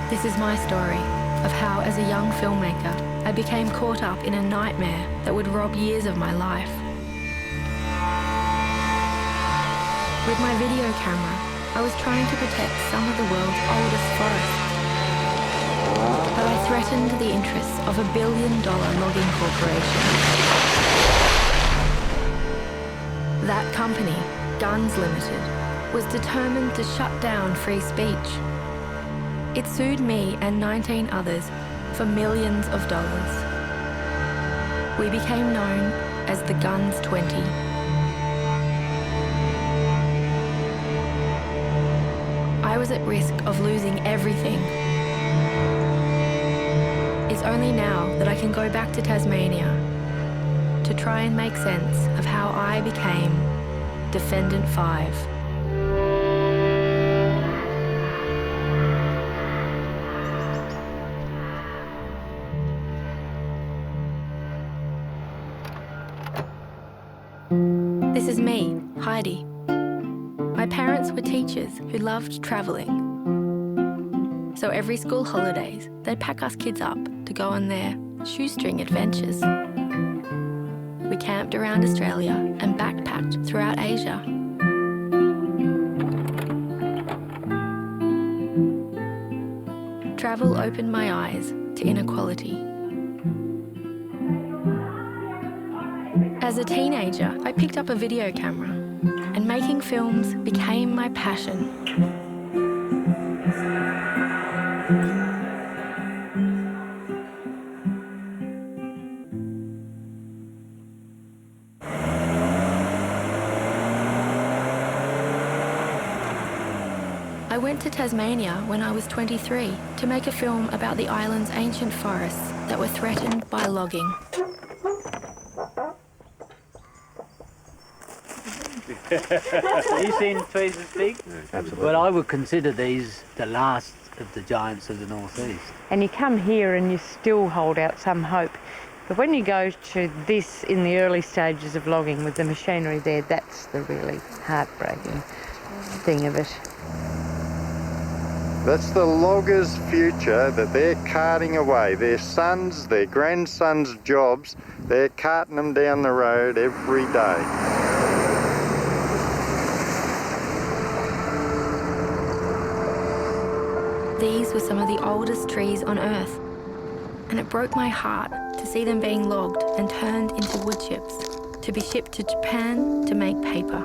This is my story of how, as a young filmmaker, I became caught up in a nightmare that would rob years of my life. With my video camera, I was trying to protect some of the world's oldest forests. But I threatened the interests of $1 billion logging corporation. That company, Guns Limited, was determined to shut down free speech. It sued me and 19 others for millions of dollars. We became known as the Guns 20. I was at risk of losing everything. It's only now that I can go back to Tasmania to try and make sense of how I became Defendant 5. This is me, Heidi. My parents were teachers who loved travelling. So every school holidays, they'd pack us kids up to go on their shoestring adventures. We camped around Australia and backpacked throughout Asia. Travel opened my eyes to inequality. As a teenager, I picked up a video camera, and making films became my passion. I went to Tasmania when I was 23 to make a film about the island's ancient forests that were threatened by logging. Have you seen trees as big? Yeah, absolutely. Well, I would consider these the last of the giants of the northeast. And you come here and you still hold out some hope. But when you go to this in the early stages of logging with the machinery there, that's the really heartbreaking thing of it. That's the loggers' future that they're carting away. Their sons, their grandsons' jobs, they're carting them down the road every day. These were some of the oldest trees on Earth, and it broke my heart to see them being logged and turned into wood chips to be shipped to Japan to make paper.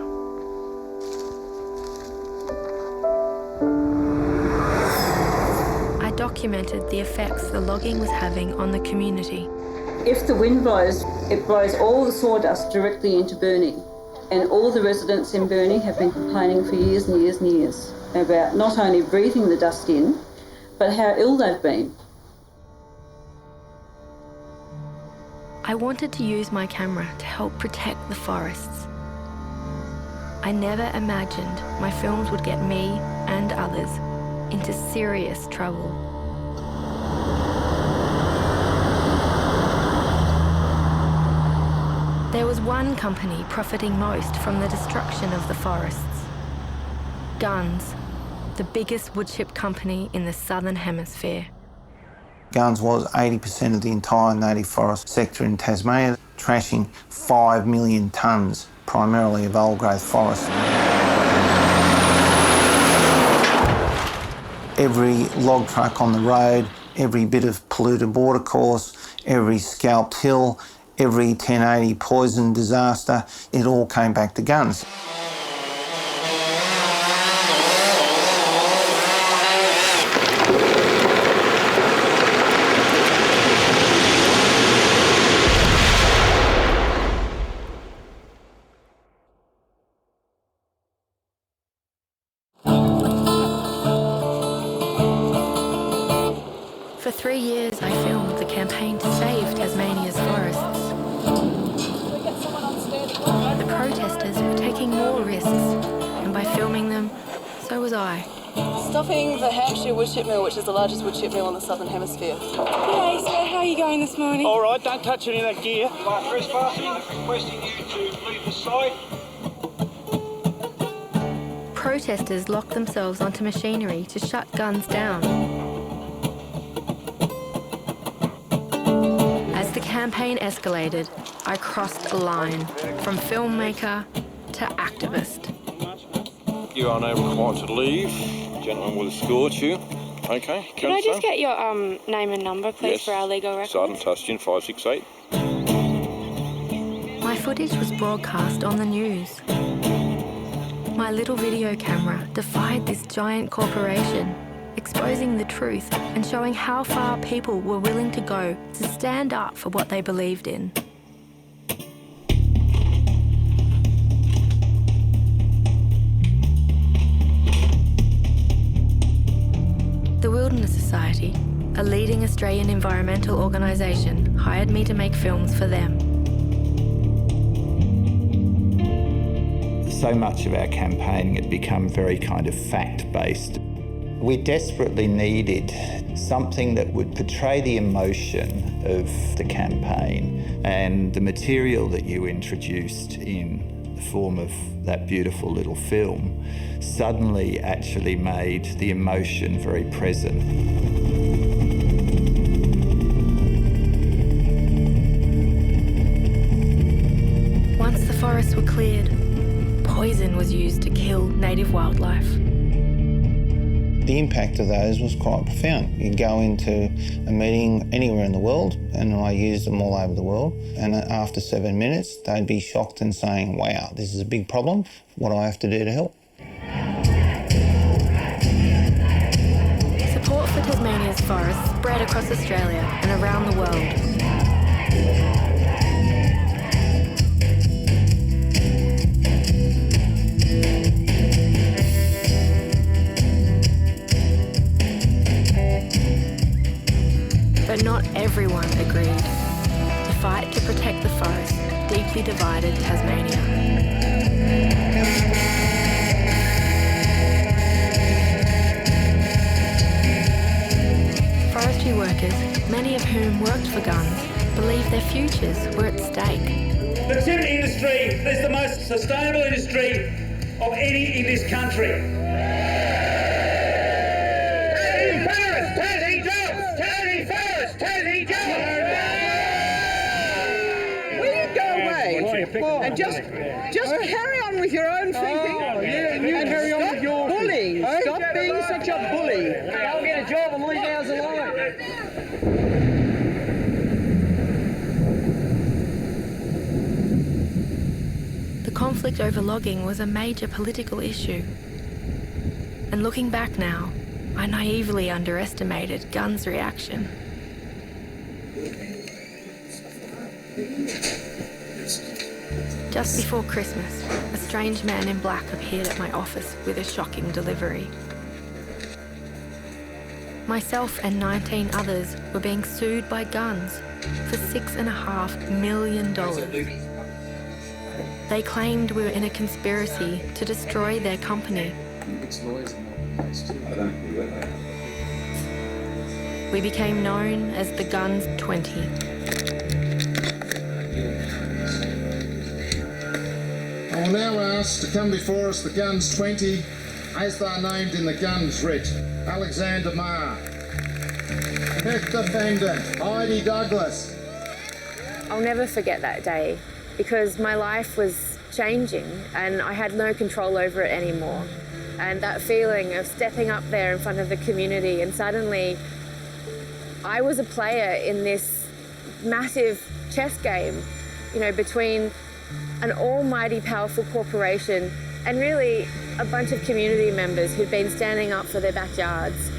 I documented the effects the logging was having on the community. If the wind blows, it blows all the sawdust directly into Burnie, and all the residents in Burnie have been complaining for years and years and years about not only breathing the dust in, but how ill they've been. I wanted to use my camera to help protect the forests. I never imagined my films would get me and others into serious trouble. There was one company profiting most from the destruction of the forests. Guns, the biggest woodchip company in the Southern Hemisphere. Guns was 80% of the entire native forest sector in Tasmania, trashing 5 million tonnes, primarily of old-growth forest. Every log truck on the road, every bit of polluted watercourse, every scalped hill, every 1080 poison disaster, it all came back to guns. For 3 years, I filmed the campaign to save Tasmania's forests. The protesters were taking more risks, and by filming them, so was I. Stopping the Hampshire woodchip mill, which is the largest woodchip mill in the Southern Hemisphere. G'day, sir. How are you going this morning? All right, don't touch any of that gear. By trespassing, requesting you to leave the site. Protesters locked themselves onto machinery to shut Guns down. campaign escalated, I crossed a line from filmmaker to activist. You are now required to leave. The gentleman will escort you. Okay. Can I just get your name and number, please, Yes. for our legal records? Sergeant Tastian, 568. My footage was broadcast on the news. My little video camera defied this giant corporation, exposing the truth and showing how far people were willing to go to stand up for what they believed in. The Wilderness Society, a leading Australian environmental organisation, hired me to make films for them. So much of our campaigning had become very kind of fact-based. We desperately needed something that would portray the emotion of the campaign, and the material that you introduced in the form of that beautiful little film suddenly actually made the emotion very present. Once the forests were cleared, poison was used to kill native wildlife. The impact of those was quite profound. You go into a meeting anywhere in the world, and I used them all over the world, and after 7 minutes, they'd be shocked and saying, wow, this is a big problem. What do I have to do to help? Support for Tasmania's forests spread across Australia and around the world. But not everyone agreed. The fight to protect the forest deeply divided Tasmania. Forestry workers, many of whom worked for guns, believed their futures were at stake. The timber industry is the most sustainable industry of any in this country. And just carry on with your own thinking. And you carry on with yours. Bully. Stop being such a bully. I'll get a job and leave ours alone. The conflict over logging was a major political issue. And looking back now, I naively underestimated Gunn's reaction. Just before Christmas, a strange man in black appeared at my office with a shocking delivery. Myself and 19 others were being sued by Guns for $6.5 million. They claimed we were in a conspiracy to destroy their company. We became known as the Guns 20. I will now ask to come before us the Guns 20, as they are named in the Guns writ. Alexander Marr, Defendant, Heidi Douglas. I'll never forget that day because my life was changing and I had no control over it anymore. And that feeling of stepping up there in front of the community and suddenly I was a player in this massive chess game, you know, between an almighty powerful corporation and really a bunch of community members who'd been standing up for their backyards.